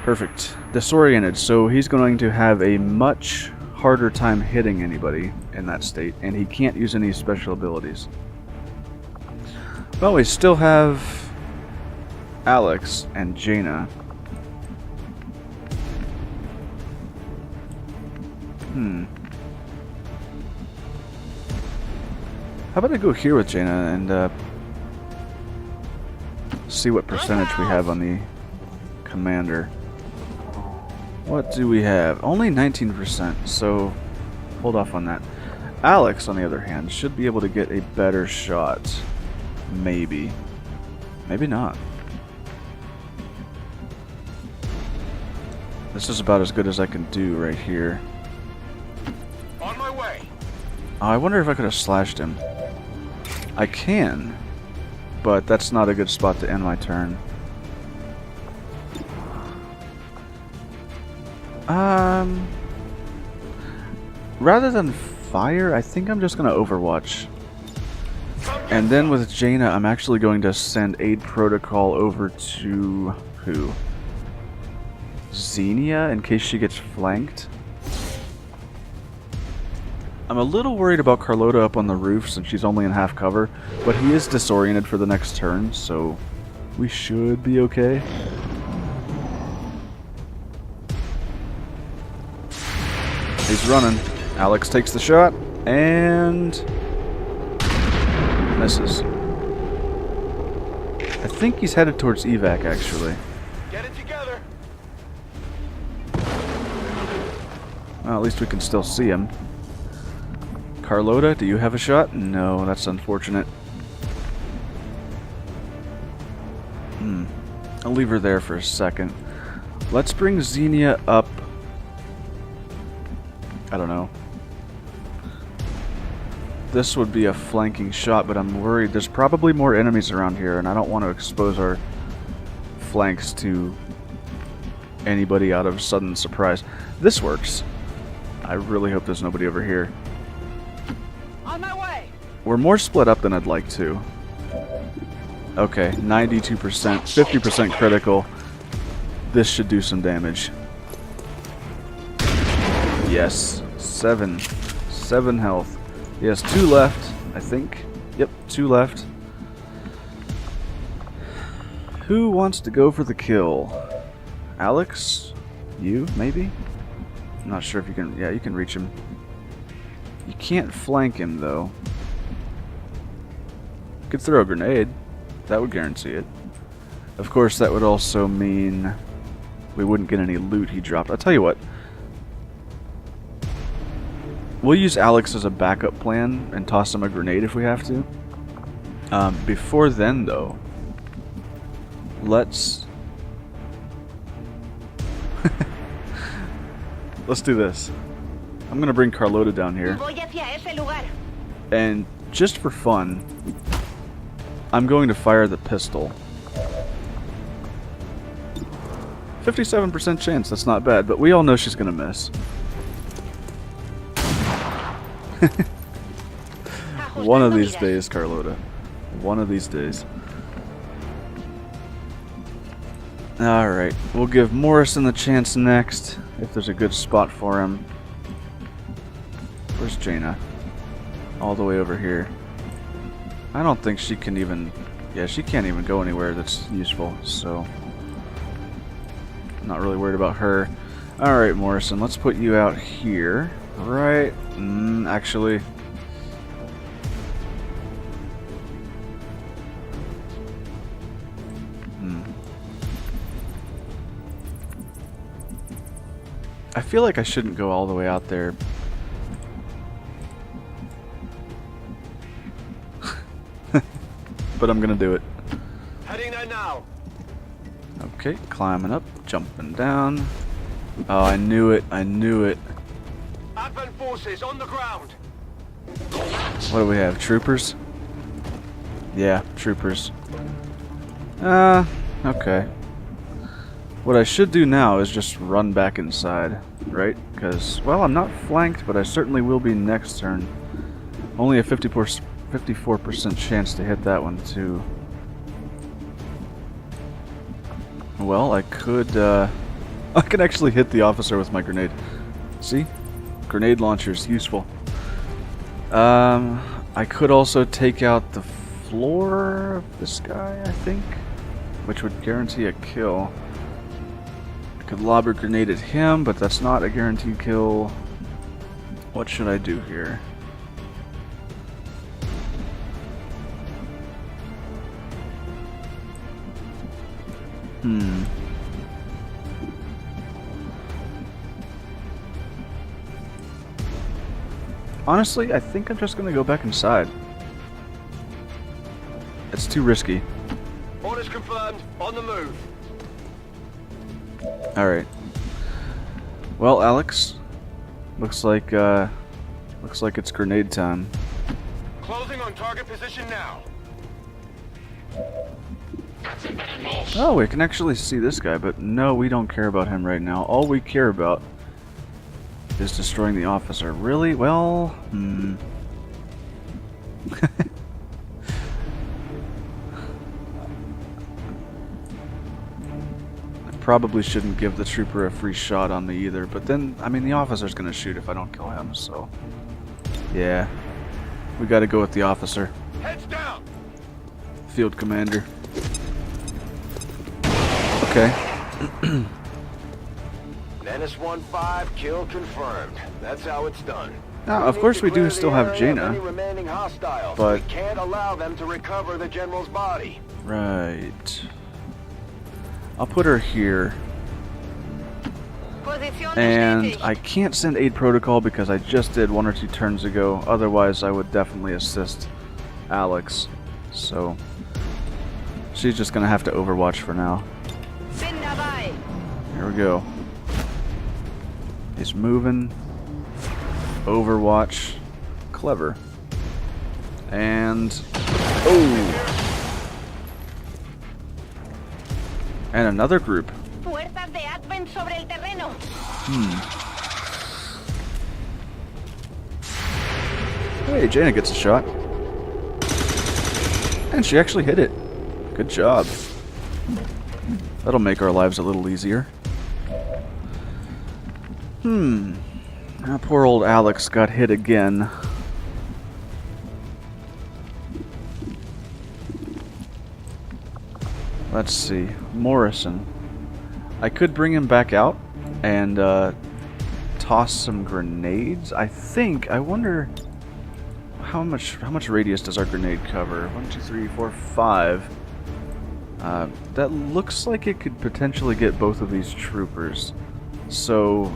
Perfect. Disoriented, so he's going to have a much harder time hitting anybody in that state, and he can't use any special abilities. Well, we still have Alex and Jaina. How about I go here with Jaina and see what percentage we have on the commander. What do we have? Only 19%, so hold off on that. Alex, on the other hand, should be able to get a better shot. Maybe. Maybe not. This is about as good as I can do right here. On my way. Oh, I wonder if I could have slashed him. I can, but that's not a good spot to end my turn. Rather than fire, I think I'm just going to Overwatch. And then with Jaina, I'm actually going to send aid protocol over to who? Xenia, in case she gets flanked. I'm a little worried about Carlota up on the roof since she's only in half cover, but he is disoriented for the next turn, so we should be okay. He's running. Alex takes the shot and misses. I think he's headed towards evac actually. Get it together. Well, at least we can still see him. Carlota, do you have a shot? No, that's unfortunate. I'll leave her there for a second. Let's bring Xenia up. I don't know. This would be a flanking shot, but I'm worried. There's probably more enemies around here, and I don't want to expose our flanks to anybody out of sudden surprise. This works. I really hope there's nobody over here. On my way. We're more split up than I'd like to. Okay, 92%, 50% critical. This should do some damage. Yes, 7 health. He has 2 left, I think. Yep, 2 left. Who wants to go for the kill? Alex? You, maybe? I'm not sure if you can... Yeah, you can reach him. You can't flank him, though. You could throw a grenade. That would guarantee it. Of course, that would also mean we wouldn't get any loot he dropped. I'll tell you what. We'll use Alex as a backup plan and toss him a grenade if we have to. Before then, though, let's do this. I'm gonna bring Carlota down here, and just for fun, I'm going to fire the pistol. 57% chance, that's not bad, but we all know she's gonna miss. One of these days, Carlota. One of these days. Alright, we'll give Morrison the chance next, if there's a good spot for him. Where's Jaina? all the way over here. I don't think she can even... Yeah, she can't even go anywhere that's useful, so... Not really worried about her. Alright, Morrison, let's put you out here. Right... actually... I feel like I shouldn't go all the way out there. But I'm gonna do it. Heading there now. Okay, climbing up, jumping down. Oh, I knew it, I knew it. Advent forces on the ground. What do we have, troopers? Yeah, troopers. Okay. What I should do now is just run back inside, right? Because, well, I'm not flanked, but I certainly will be next turn. Only a 54% chance to hit that one, too. Well, I could, I can actually hit the officer with my grenade. See? Grenade launcher's useful. I could also take out the floor of this guy, I think, which would guarantee a kill. I could lob a grenade at him, but that's not a guaranteed kill. What should I do here? Honestly, I think I'm just gonna go back inside. It's too risky. Orders confirmed. On the move. Alright. Well, Alex, looks like it's grenade time. Closing on target position now. Oh, we can actually see this guy, but no, we don't care about him right now. All we care about is destroying the officer. Really? Well, I probably shouldn't give the trooper a free shot on me either, but then, I mean, the officer's gonna shoot if I don't kill him, so... Yeah. We gotta go with the officer. Heads down. Field commander. Okay. Menace 1-5, kill confirmed. That's how it's done. Now, of course we do still have Jaina, but... We can't allow them to recover the general's body. Right. I'll put her here. And I can't send aid protocol because I just did 1 or 2 turns ago. Otherwise, I would definitely assist Alex. So, she's just gonna have to overwatch for now. Here we go. He's moving. Overwatch. Clever. And... Oh! And another group. Hey, Jaina gets a shot. And she actually hit it. Good job. That'll make our lives a little easier. Now poor old Alex got hit again. Let's see. Morrison. I could bring him back out and toss some grenades. I wonder how much radius does our grenade cover? 1, 2, 3, 4, 5. That looks like it could potentially get both of these troopers. So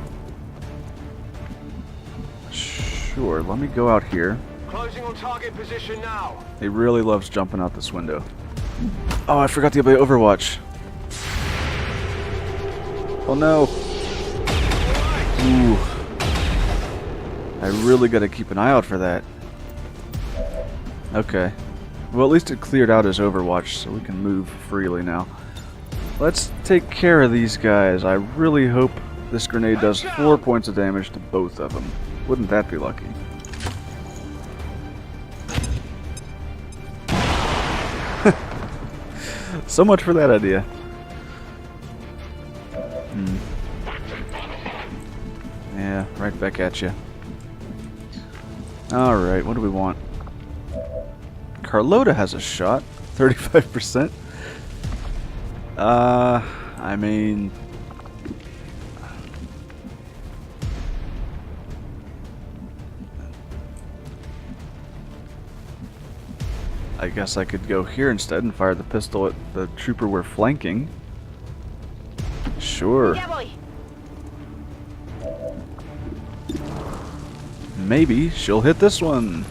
sure, let me go out here. Closing on target position now. He really loves jumping out this window. Oh, I forgot to play Overwatch. Oh no. Ooh. I really gotta keep an eye out for that. Okay. Well, at least it cleared out his Overwatch, so we can move freely now. Let's take care of these guys. I really hope this grenade does 4 points of damage to both of them. Wouldn't that be lucky? So much for that idea. Yeah, right back at you. Alright, what do we want? Carlota has a shot. 35%. I mean... I guess I could go here instead and fire the pistol at the trooper we're flanking. Sure. Maybe she'll hit this one.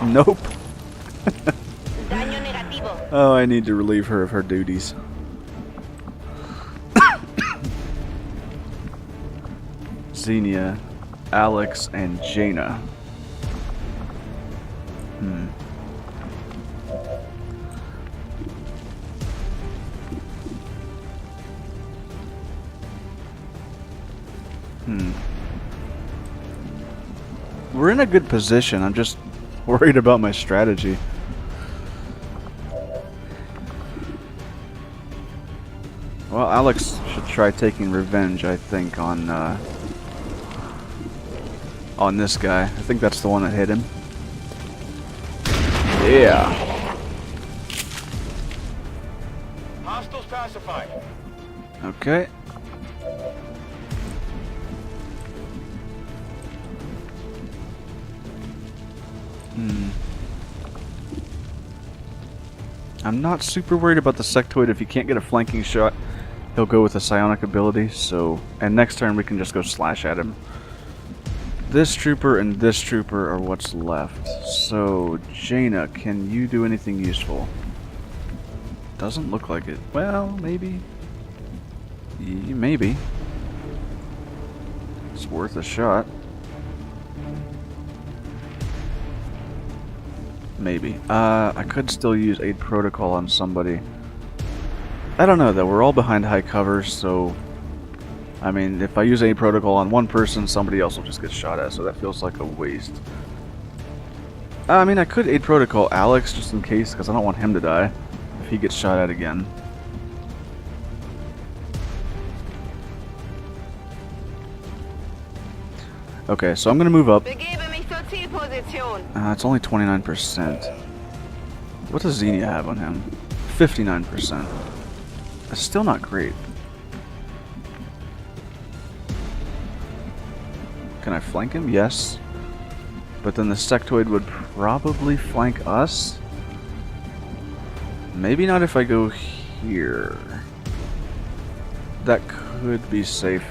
Nope. Oh, I need to relieve her of her duties. Xenia, Alex, and Jaina. We're in a good position. I'm just worried about my strategy. Well, Alex should try taking revenge, I think, on this guy. I think that's the one that hit him. Yeah. Hostiles pacified. Okay. I'm not super worried about the sectoid. If he can't get a flanking shot, he'll go with a psionic ability. So, and next turn we can just go slash at him. This trooper and this trooper are what's left. So, Jaina, can you do anything useful? Doesn't look like it. Well, maybe. Maybe. It's worth a shot. Maybe. I could still use aid protocol on somebody. I don't know though, we're all behind high cover, so... I mean, if I use aid protocol on one person, somebody else will just get shot at, so that feels like a waste. I mean, I could aid protocol Alex just in case, because I don't want him to die if he gets shot at again. Okay, so I'm gonna move up. It's only 29%. What does Xenia have on him? 59%. That's still not great. Can I flank him? Yes. But then the sectoid would probably flank us? Maybe not if I go here. That could be safe.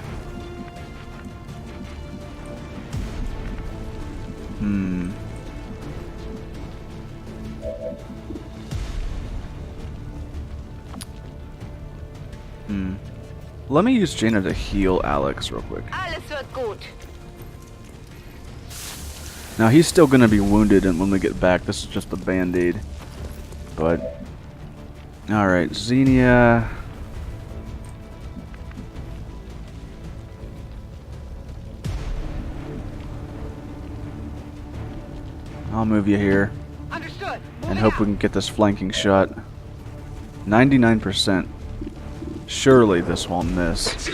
Let me use Jaina to heal Alex real quick. Now he's still gonna be wounded, and when we get back, this is just a band-aid. But alright, Xenia. I'll move you here. Understood. And hope we can get this flanking shot. 99%. Surely this won't miss.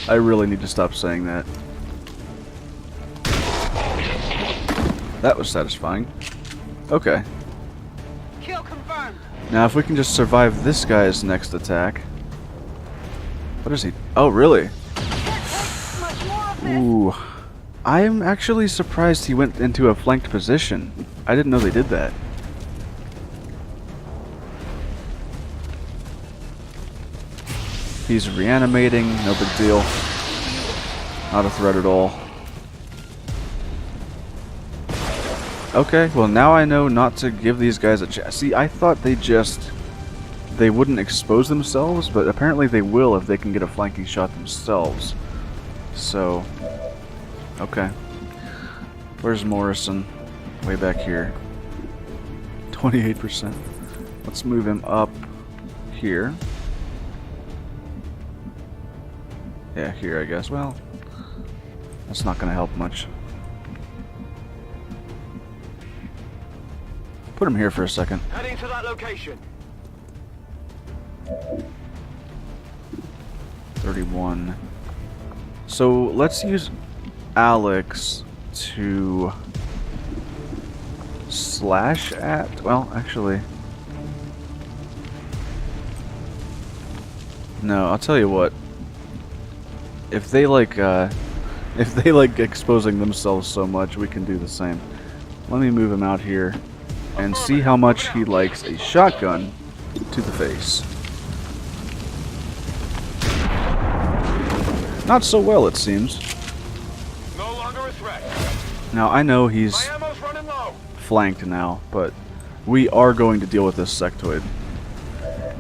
I really need to stop saying that. That was satisfying. Okay. Kill confirmed. Now if we can just survive this guy's next attack. What is he? Oh, really? Much more of this. Ooh. I'm actually surprised he went into a flanked position. I didn't know they did that. He's reanimating, no big deal. Not a threat at all. Okay, well now I know not to give these guys a chance. See, I thought they wouldn't expose themselves, but apparently they will if they can get a flanking shot themselves. So, okay. Where's Morrison? Way back here. 28%. Let's move him up here. Yeah, here I guess. Well, that's not going to help much. Put him here for a second. Heading to that location. 31. So let's use Alex to slash at. Well, actually, no. I'll tell you what. If they like exposing themselves so much, we can do the same. Let me move him out here and see how much he likes a shotgun to the face. Not so well, it seems. No longer a threat. Now, I know he's My ammo's running low. flanked now, but we are going to deal with this sectoid.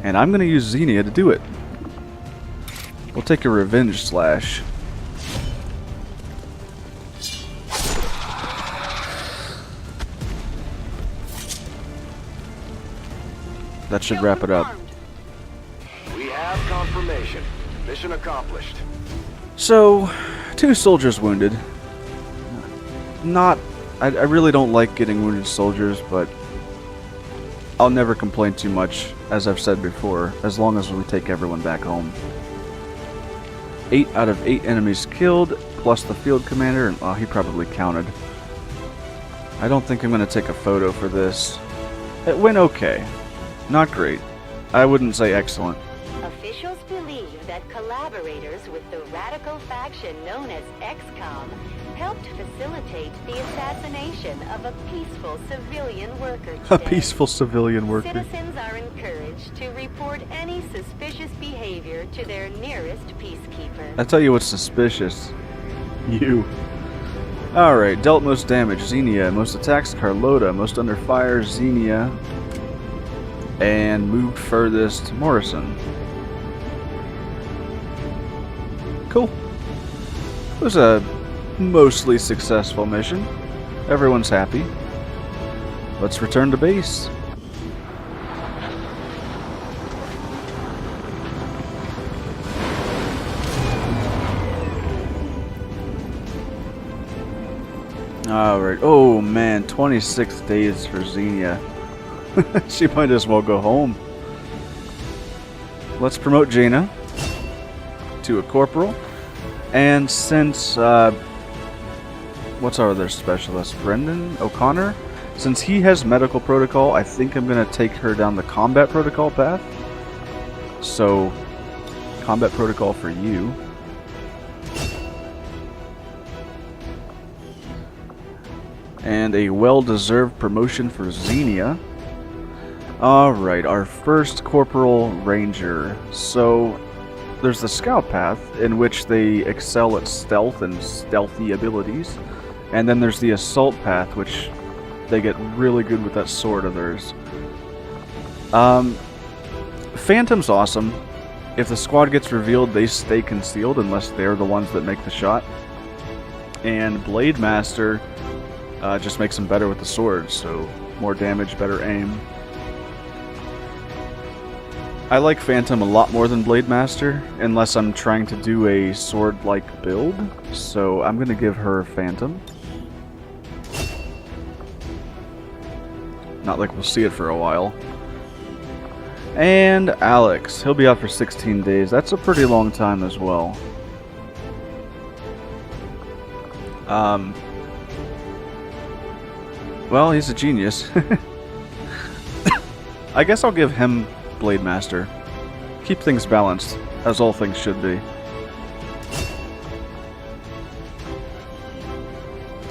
And I'm going to use Xenia to do it. We'll take a revenge slash. That should wrap it up. We have confirmation. Mission accomplished. So, 2 soldiers wounded. I really don't like getting wounded soldiers, but I'll never complain too much, as I've said before, as long as we take everyone back home. 8 out of 8 enemies killed, plus the field commander, and he probably counted. I don't think I'm going to take a photo for this. It went okay. Not great. I wouldn't say excellent. Officials believe that collaborators with the radical faction known as XCOM helped facilitate the assassination of a peaceful civilian worker A today. peaceful civilian worker. Citizens are encouraged to report any suspicious behavior to their nearest peacekeeper. I tell you what's suspicious. You. Alright, dealt most damage, Xenia. Most attacks, Carlota. Most under fire, Xenia. And moved furthest, Morrison. Cool. It was a mostly successful mission. Everyone's happy. Let's return to base. Alright. Oh man, 26 days for Xenia. She might as well go home. Let's promote Jaina to a corporal. And since, what's our other specialist? Brendan O'Connor? Since he has medical protocol, I think I'm going to take her down the combat protocol path. So, combat protocol for you. And a well-deserved promotion for Xenia. Alright, our first Corporal Ranger. So, there's the Scout path, in which they excel at stealth and stealthy abilities. And then there's the Assault path, which they get really good with that sword of theirs. Phantom's awesome. If the squad gets revealed, they stay concealed unless they're the ones that make the shot. And Blade Master just makes them better with the sword, so more damage, better aim. I like Phantom a lot more than Blade Master, unless I'm trying to do a sword-like build, so I'm going to give her Phantom. Not like we'll see it for a while. And Alex, he'll be out for 16 days. That's a pretty long time as well. Well, he's a genius. I guess I'll give him Blade Master. Keep things balanced, as all things should be.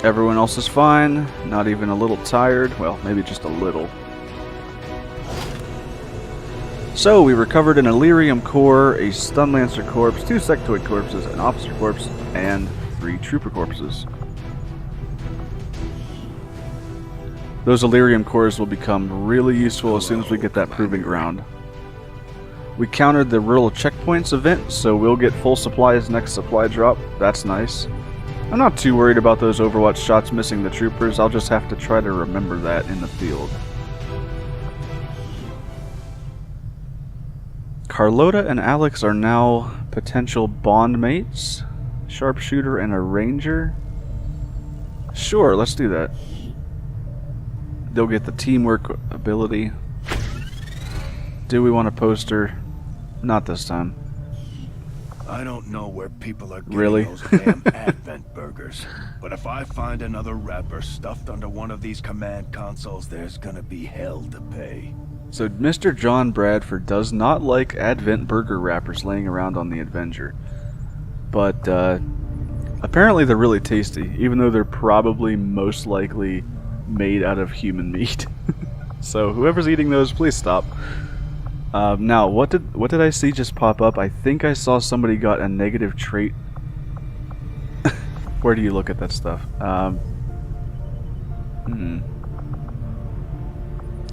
Everyone else is fine, not even a little tired. Well, maybe just a little. So, we recovered an Illyrium core, a Stun Lancer corpse, 2 Sectoid corpses, an Officer corpse, and 3 Trooper corpses. Those Illyrium cores will become really useful as soon as we get that Proving Ground. We countered the rural checkpoints event, so we'll get full supplies next supply drop. That's nice. I'm not too worried about those Overwatch shots missing the troopers. I'll just have to try to remember that in the field. Carlota and Alex are now potential bond mates. Sharpshooter and a ranger. Sure, let's do that. They'll get the teamwork ability. Do we want a poster? Not this time. I don't know where people are getting Really? those damn Advent burgers, but if I find another wrapper stuffed under one of these command consoles, there's gonna be hell to pay. So Mr. John Bradford does not like Advent burger wrappers laying around on the Avenger. But apparently they're really tasty, even though they're probably most likely made out of human meat. So whoever's eating those, please stop. Now, what did I see just pop up? I think I saw somebody got a negative trait. Where do you look at that stuff? I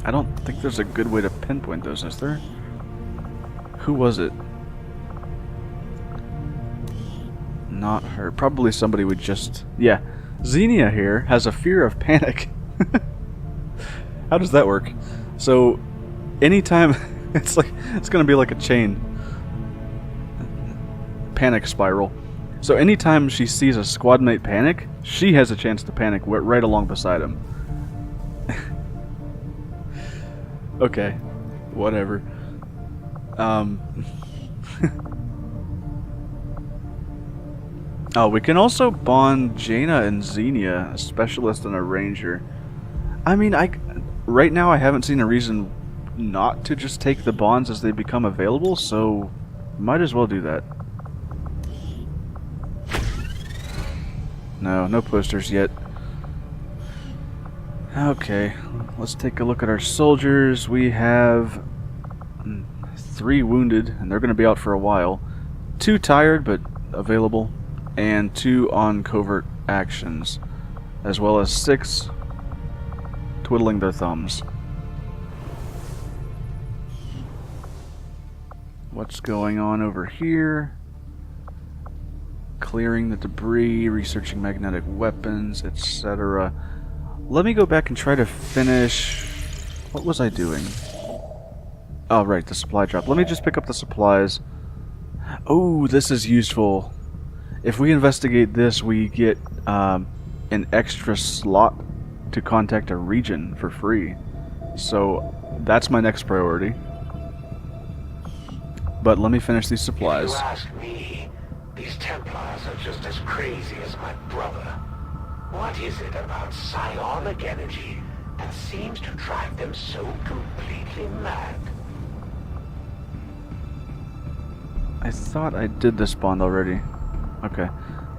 don't think there's a good way to pinpoint those, is there? Who was it? Not her. Probably somebody would just... Yeah. Xenia here has a fear of panic. How does that work? So, anytime... it's gonna be like a chain. Panic spiral. So anytime she sees a squad mate panic, she has a chance to panic right along beside him. Okay. Whatever. Oh, we can also bond Jaina and Xenia, a specialist and a ranger. I mean, right now I haven't seen a reason not to just take the bonds as they become available, so might as well do that. No posters yet. Okay, let's take a look at our soldiers. We have 3 wounded, and they're going to be out for a while. 2 tired, but available. And 2 on covert actions, as well as 6 twiddling their thumbs. What's going on over here? Clearing the debris, researching magnetic weapons, etc. Let me go back and try to finish... What was I doing? Oh, right, the supply drop. Let me just pick up the supplies. Oh, this is useful. If we investigate this, we get an extra slot to contact a region for free. So that's my next priority. But let me finish these supplies. If you ask me, these Templars are just as crazy as my brother. What is it about psionic energy that seems to drive them so completely mad? I thought I did this bond already. Okay,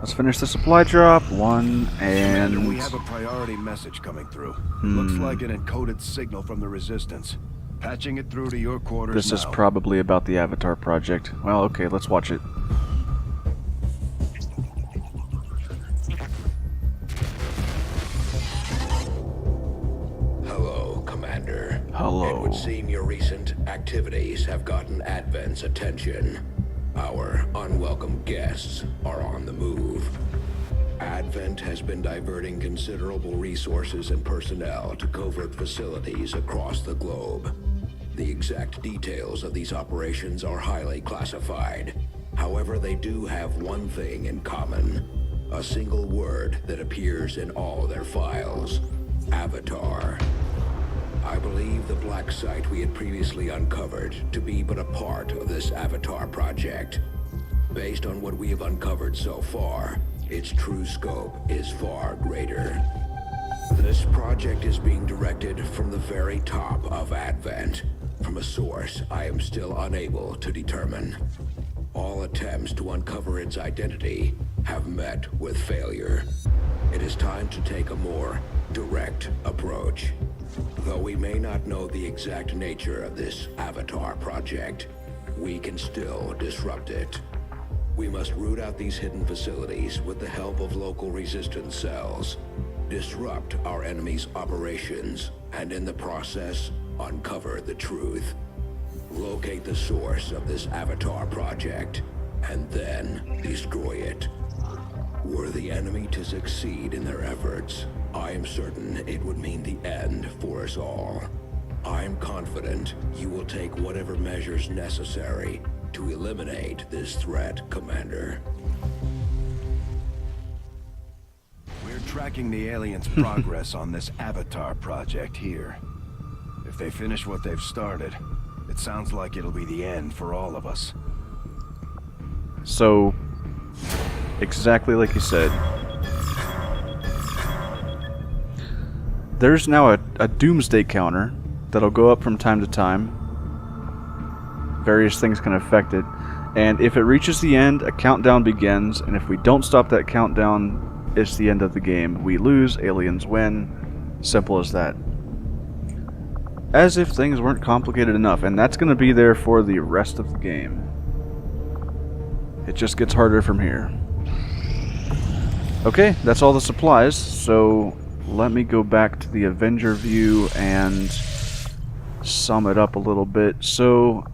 let's finish the supply drop. 1 and... Commander, we have a priority message coming through. Looks like an encoded signal from the Resistance. Patching it through to your quarters This now. is probably about the Avatar project. Well, okay, let's watch it. Hello, Commander. Hello. It would seem your recent activities have gotten Advent's attention. Our unwelcome guests are on the move. Advent has been diverting considerable resources and personnel to covert facilities across the globe. The exact details of these operations are highly classified. However, they do have one thing in common. A single word that appears in all their files. Avatar. I believe the black site we had previously uncovered to be but a part of this Avatar project. Based on what we have uncovered so far, its true scope is far greater. This project is being directed from the very top of Advent, from a source I am still unable to determine. All attempts to uncover its identity have met with failure. It is time to take a more direct approach. Though we may not know the exact nature of this Avatar project, we can still disrupt it. We must root out these hidden facilities with the help of local resistance cells, disrupt our enemy's operations, and in the process, uncover the truth. Locate the source of this Avatar project, and then destroy it. Were the enemy to succeed in their efforts, I am certain it would mean the end for us all. I am confident you will take whatever measures necessary to eliminate this threat, Commander. We're tracking the aliens' progress on this Avatar project here. If they finish what they've started, it sounds like it'll be the end for all of us. So, exactly like you said. There's now a doomsday counter that'll go up from time to time. Various things can affect it. And if it reaches the end, a countdown begins, and if we don't stop that countdown, it's the end of the game. We lose, aliens win. Simple as that. As if things weren't complicated enough, and that's going to be there for the rest of the game. It just gets harder from here. Okay, that's all the supplies, so let me go back to the Avenger view and sum it up a little bit. So,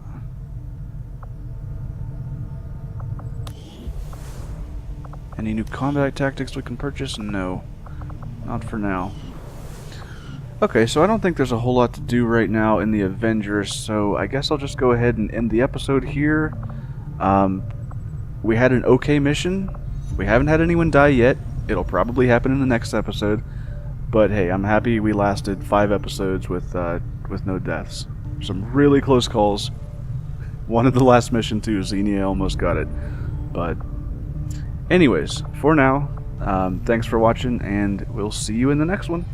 any new combat tactics we can purchase? No, not for now. Okay, so I don't think there's a whole lot to do right now in the Avengers, so I guess I'll just go ahead and end the episode here. We had an okay mission. We haven't had anyone die yet. It'll probably happen in the next episode. But hey, I'm happy we lasted 5 episodes with no deaths. Some really close calls. One of the last mission too, Xenia almost got it. But anyways, for now, thanks for watching, and we'll see you in the next one.